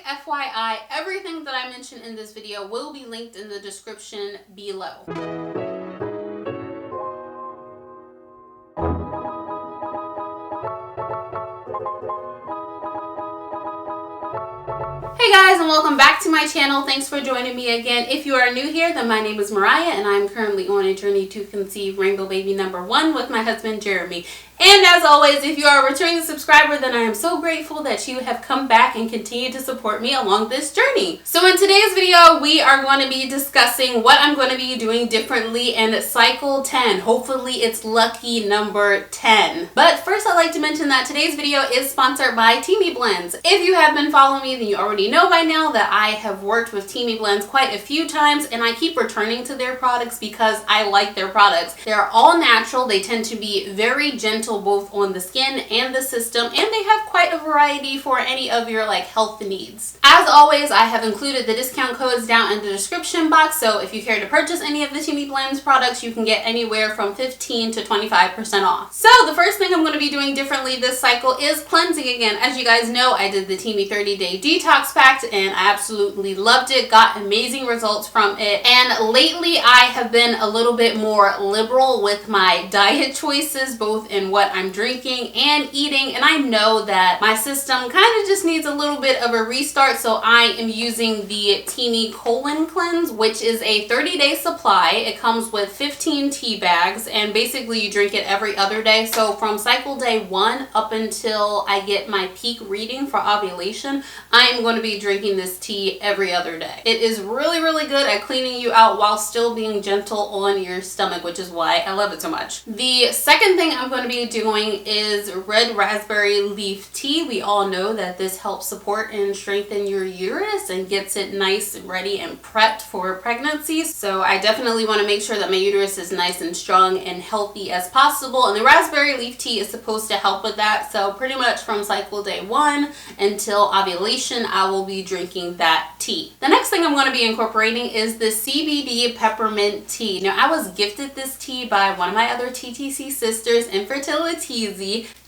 FYI, everything that I mentioned in this video will be linked in the description below. Hey guys, and welcome back to my channel. Thanks for joining me again. If you are new here, then my name is Mariah and I'm currently on a journey to conceive rainbow baby number 1 with my husband Jeremy. And as always, if you are a returning subscriber, then I am so grateful that you have come back and continue to support me along this journey. So in today's video, we are going to be discussing what I'm going to be doing differently in cycle 10. Hopefully it's lucky number 10. But first, I'd like to mention that today's video is sponsored by Teami blends. If you have been following me, then you already know by now that I have worked with Teami blends quite a few times, and I keep returning to their products because I like their products. They're all natural. They tend to be very gentle both on the skin and the system, and they have quite a variety for any of your health needs. As always, I have included the discount codes down in the description box, so if you care to purchase any of the Teami blends products, you can get anywhere from 15 to 25% off. So the first thing I'm going to be doing differently this cycle is cleansing again. As you guys know, I did the Teami 30-day detox pact and I absolutely loved it, got amazing results from it, and lately I have been a little bit more liberal with my diet choices, both in what I'm drinking and eating, and I know that my system kind of just needs a little bit of a restart, so I am using the Teami Colon Cleanse, which is a 30-day supply. It comes with 15 tea bags, and basically you drink it every other day. So from cycle day 1 up until I get my peak reading for ovulation, I am going to be drinking this tea every other day. It is really, really good at cleaning you out while still being gentle on your stomach, which is why I love it so much. The second thing I'm going to be doing is red raspberry leaf tea. We all know that this helps support and strengthen your uterus and gets it nice and ready and prepped for pregnancy. So I definitely want to make sure that my uterus is nice and strong and healthy as possible, and the raspberry leaf tea is supposed to help with that. So pretty much from cycle day 1 until ovulation, I will be drinking that tea. The next thing I'm going to be incorporating is the CBD Peppermint tea. Now, I was gifted this tea by one of my other TTC sisters, Infertility.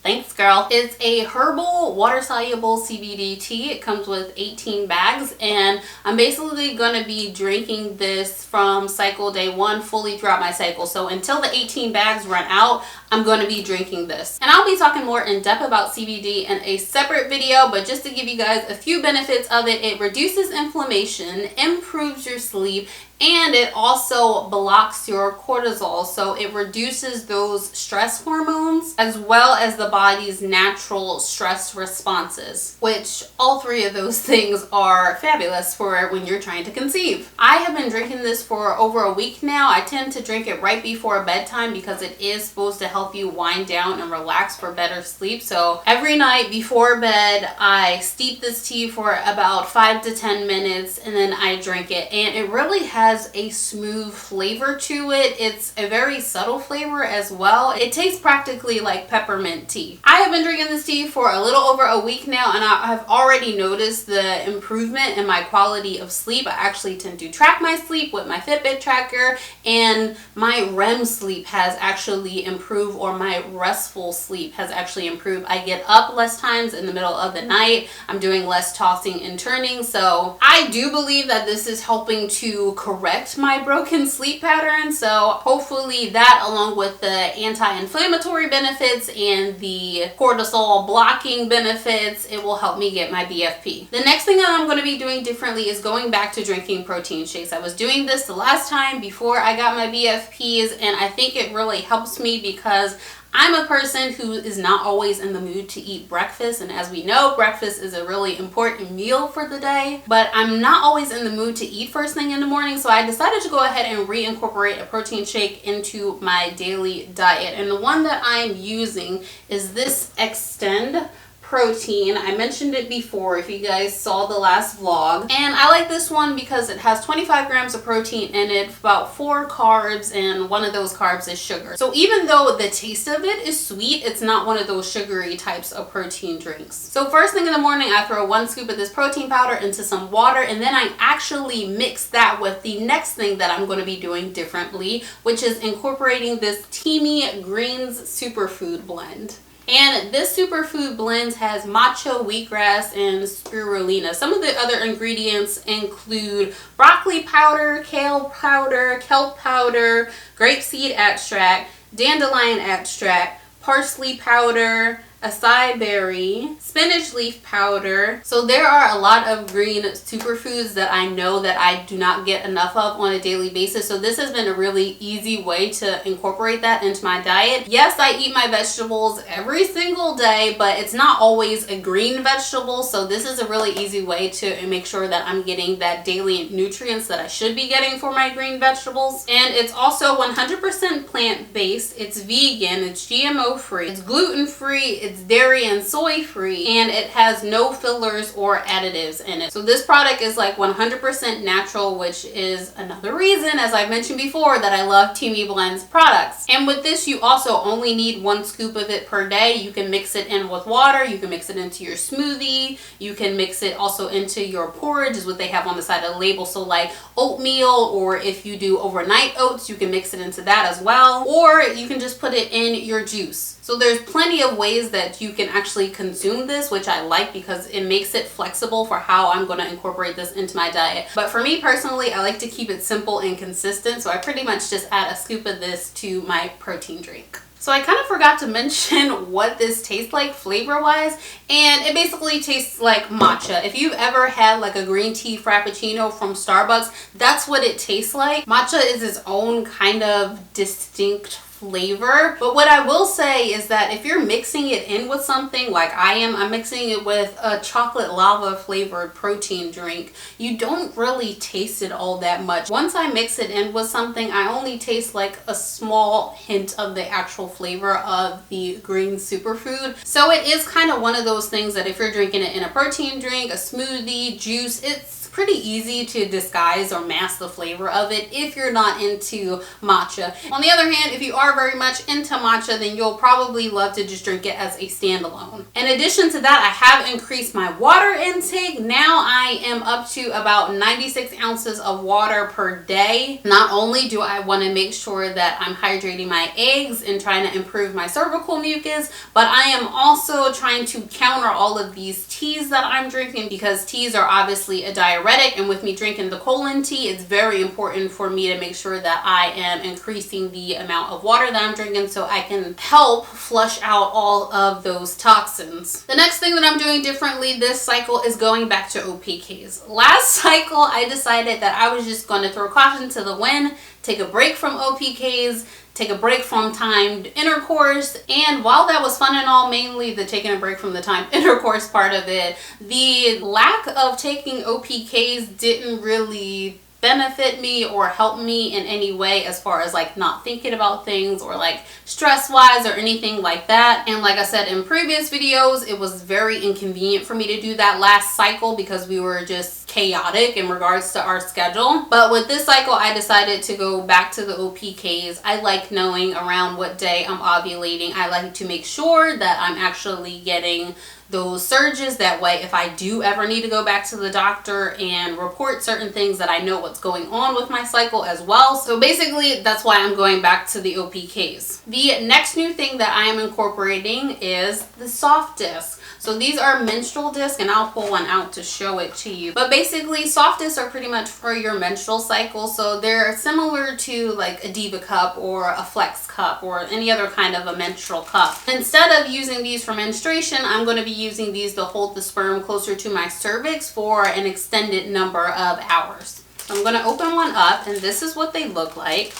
Thanks, girl. It's a herbal water-soluble CBD tea. It comes with 18 bags, and I'm basically going to be drinking this from cycle day 1 fully throughout my cycle. So until the 18 bags run out, I'm going to be drinking this. And I'll be talking more in depth about CBD in a separate video, but just to give you guys a few benefits of it, it reduces inflammation, improves your sleep, and it also blocks your cortisol, so it reduces those stress hormones as well as the body's natural stress responses, which all three of those things are fabulous for when you're trying to conceive. I have been drinking this for over a week now. I tend to drink it right before bedtime because it is supposed to help you wind down and relax for better sleep. So every night before bed, I steep this tea for about 5 to 10 minutes and then I drink it, and it really has a smooth flavor to it. It's a very subtle flavor as well. It tastes practically like peppermint tea. I have been drinking this tea for a little over a week now, and I have already noticed the improvement in my quality of sleep. I actually tend to track my sleep with my Fitbit tracker, and my REM sleep has actually improved, or my restful sleep has actually improved. I get up less times in the middle of the night. I'm doing less tossing and turning, so I do believe that this is helping to correct my broken sleep pattern. So hopefully that, along with the anti-inflammatory benefits and the cortisol blocking benefits, it will help me get my BFP. The next thing that I'm going to be doing differently is going back to drinking protein shakes. I was doing this the last time before I got my BFPs, and I think it really helps me because I'm a person who is not always in the mood to eat breakfast, and as we know, breakfast is a really important meal for the day, but I'm not always in the mood to eat first thing in the morning, so I decided to go ahead and reincorporate a protein shake into my daily diet. And the one that I'm using is this Extend protein. I mentioned it before if you guys saw the last vlog, and I like this one because it has 25 grams of protein in it, about 4 carbs, and one of those carbs is sugar. So even though the taste of it is sweet, it's not one of those sugary types of protein drinks. So first thing in the morning, I throw 1 scoop of this protein powder into some water, and then I actually mix that with the next thing that I'm going to be doing differently, which is incorporating this Teami Greens Superfood blend. And this Superfood blends has matcha, wheatgrass, and spirulina. Some of the other ingredients include broccoli powder, kale powder, kelp powder, grapeseed extract, dandelion extract, parsley powder, acai berry, spinach leaf powder. So there are a lot of green superfoods that I know that I do not get enough of on a daily basis. So this has been a really easy way to incorporate that into my diet. Yes, I eat my vegetables every single day, but it's not always a green vegetable. So this is a really easy way to make sure that I'm getting that daily nutrients that I should be getting for my green vegetables. And it's also 100% plant-based. It's vegan, it's GMO free, it's gluten free, it's dairy and soy free, and it has no fillers or additives in it. So this product is like 100% natural, which is another reason, as I've mentioned before, that I love Teami Blends products. And with this, you also only need 1 scoop of it per day. You can mix it in with water, you can mix it into your smoothie, you can mix it also into your porridge, is what they have on the side of the label. So like oatmeal, or if you do overnight oats, you can mix it into that as well, or you can just put it in your juice. So there's plenty of ways that you can actually consume this, which I like because it makes it flexible for how I'm going to incorporate this into my diet. But for me personally, I like to keep it simple and consistent. So I pretty much just add a scoop of this to my protein drink. So I kind of forgot to mention what this tastes like flavor wise, and it basically tastes like matcha. If you've ever had like a green tea frappuccino from Starbucks, that's what it tastes like. Matcha is its own kind of distinct flavor, but what I will say is that if you're mixing it in with something like I'm mixing it with a chocolate lava flavored protein drink, you don't really taste it all that much. Once I mix it in with something, I only taste like a small hint of the actual flavor of the green superfood. So it is kind of one of those things that if you're drinking it in a protein drink, a smoothie, juice, it's pretty easy to disguise or mask the flavor of it if you're not into matcha. On the other hand, if you are very much into matcha, then you'll probably love to just drink it as a standalone. In addition to that, I have increased my water intake. Now I am up to about 96 ounces of water per day. Not only do I want to make sure that I'm hydrating my eggs and trying to improve my cervical mucus, but I am also trying to counter all of these teas that I'm drinking, because teas are obviously a diuretic, and with me drinking the colon tea, it's very important for me to make sure that I am increasing the amount of water that I'm drinking so I can help flush out all of those toxins. The next thing that I'm doing differently this cycle is going back to Opie Keys. Last cycle, I decided that I was just going to throw caution to the wind, take a break from Opie Keys, take a break from timed intercourse. And while that was fun and all, mainly the taking a break from the timed intercourse part of it, the lack of taking OPKs didn't really benefit me or help me in any way as far as like not thinking about things or like stress wise or anything like that. And like I said in previous videos, it was very inconvenient for me to do that last cycle because we were just chaotic in regards to our schedule. But with this cycle, I decided to go back to the OPKs. I like knowing around what day I'm ovulating. I like to make sure that I'm actually getting those surges. That way, if I do ever need to go back to the doctor and report certain things, that I know what's going on with my cycle as well. So basically, that's why I'm going back to the OPKs. The next new thing that I am incorporating is the SoftDisc. So these are menstrual discs, and I'll pull one out to show it to you. But basically, SoftDiscs are pretty much for your menstrual cycle. So they're similar to like a Diva cup or a Flex cup or any other kind of a menstrual cup. Instead of using these for menstruation, I'm going to be using these to hold the sperm closer to my cervix for an extended number of hours. So I'm going to open one up, and this is what they look like.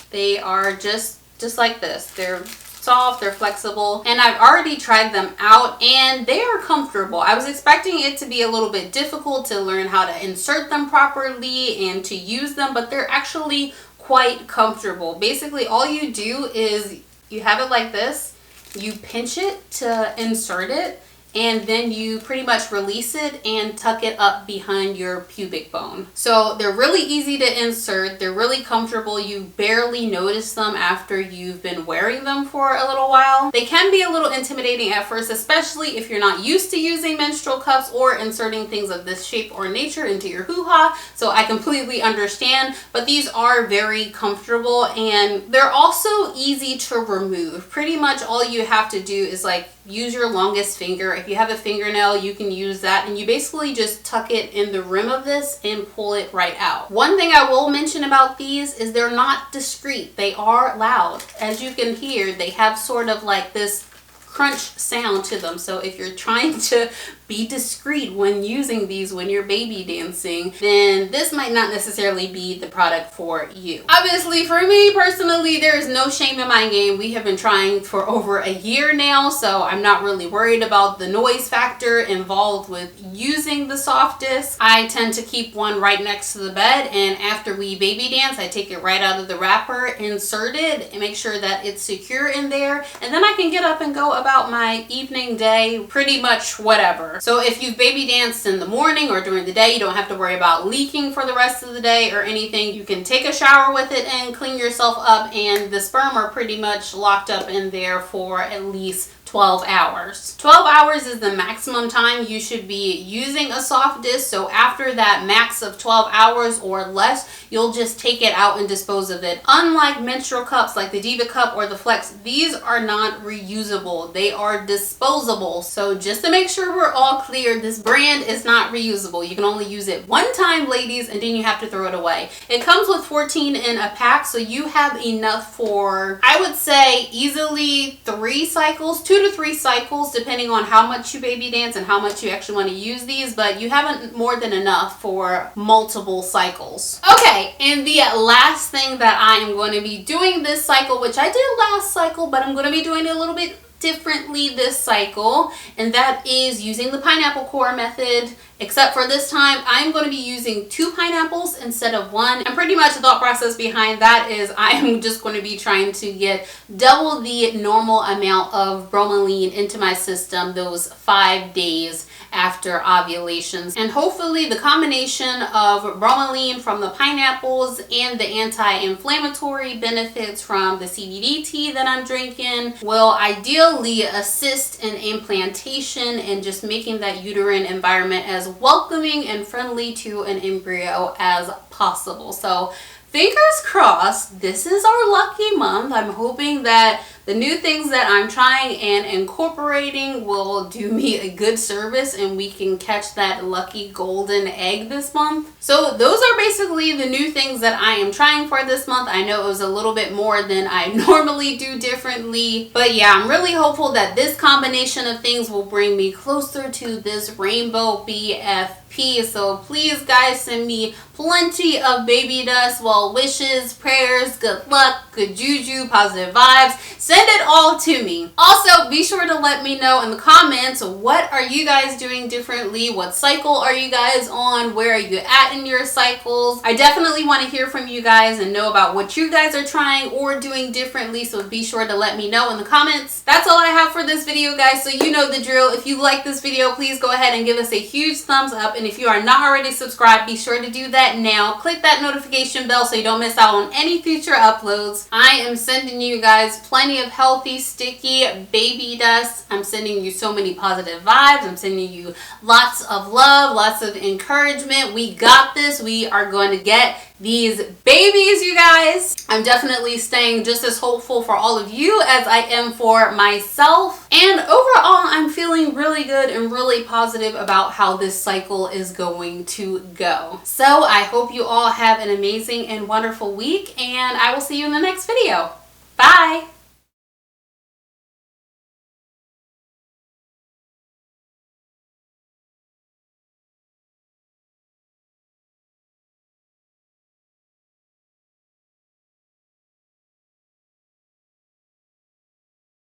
They are just like this. They're soft, they're flexible, and I've already tried them out and they are comfortable. I was expecting it to be a little bit difficult to learn how to insert them properly and to use them, but they're actually quite comfortable. Basically, all you do is you have it like this, you pinch it to insert it, and then you pretty much release it and tuck it up behind your pubic bone. So they're really easy to insert, they're really comfortable, you barely notice them after you've been wearing them for a little while. They can be a little intimidating at first, especially if you're not used to using menstrual cups or inserting things of this shape or nature into your hoo-ha, so I completely understand, but these are very comfortable and they're also easy to remove. Pretty much all you have to do is like use your longest finger. If you have a fingernail, you can use that, and you basically just tuck it in the rim of this and pull it right out. One thing I will mention about these is they're not discreet. They are loud. As you can hear, they have sort of like this crunch sound to them. So if you're trying to be discreet when using these when you're baby dancing, then this might not necessarily be the product for you. Obviously, for me personally, there is no shame in my game. We have been trying for over a year now, so I'm not really worried about the noise factor involved with using the SoftDisc. I tend to keep one right next to the bed, and after we baby dance, I take it right out of the wrapper, insert it, and make sure that it's secure in there, and then I can get up and go about my evening, day, pretty much whatever. So if you've baby danced in the morning or during the day, you don't have to worry about leaking for the rest of the day or anything. You can take a shower with it and clean yourself up, and the sperm are pretty much locked up in there for at least 12 hours. 12 hours is the maximum time you should be using a SoftDisc. So after that max of 12 hours or less, you'll just take it out and dispose of it. Unlike menstrual cups like the Diva Cup or the Flex, these are not reusable. They are disposable. So just to make sure we're all clear, this brand is not reusable. You can only use it one time, ladies, and then you have to throw it away. It comes with 14 in a pack, so you have enough for, I would say, easily 3 cycles, 2 to 3 cycles, depending on how much you baby dance and how much you actually want to use these, but you haven't more than enough for multiple cycles. Okay, and the last thing that I am going to be doing this cycle, which I did last cycle, but I'm going to be doing it a little bit differently this cycle, and that is using the pineapple core method, except for this time I'm going to be using 2 pineapples instead of 1. And pretty much the thought process behind that is I am just going to be trying to get double the normal amount of bromelain into my system those 5 days after ovulations, and hopefully the combination of bromelain from the pineapples and the anti-inflammatory benefits from the CBD tea that I'm drinking will ideally assist in implantation and just making that uterine environment as welcoming and friendly to an embryo as possible. So fingers crossed, this is our lucky month. I'm hoping that the new things that I'm trying and incorporating will do me a good service and we can catch that lucky golden egg this month. So those are basically the new things that I am trying for this month. I know it was a little bit more than I normally do differently, but yeah, I'm really hopeful that this combination of things will bring me closer to this rainbow BFP. So please guys, send me plenty of baby dust, well wishes, prayers, good luck, good juju, positive vibes. Send it all to me. Also, be sure to let me know in the comments, what are you guys doing differently? What cycle are you guys on? Where are you at in your cycles? I definitely want to hear from you guys and know about what you guys are trying or doing differently, so be sure to let me know in the comments. That's all I have for this video, guys, so you know the drill. If you like this video, please go ahead and give us a huge thumbs up, and if you are not already subscribed, be sure to do that now. Click that notification bell so you don't miss out on any future uploads. I am sending you guys plenty of healthy, sticky baby dust. I'm sending you so many positive vibes. I'm sending you lots of love, lots of encouragement. We got this. We are going to get these babies, you guys. I'm definitely staying just as hopeful for all of you as I am for myself. And overall, I'm feeling really good and really positive about how this cycle is going to go. So I hope you all have an amazing and wonderful week, and I will see you in the next video. Bye.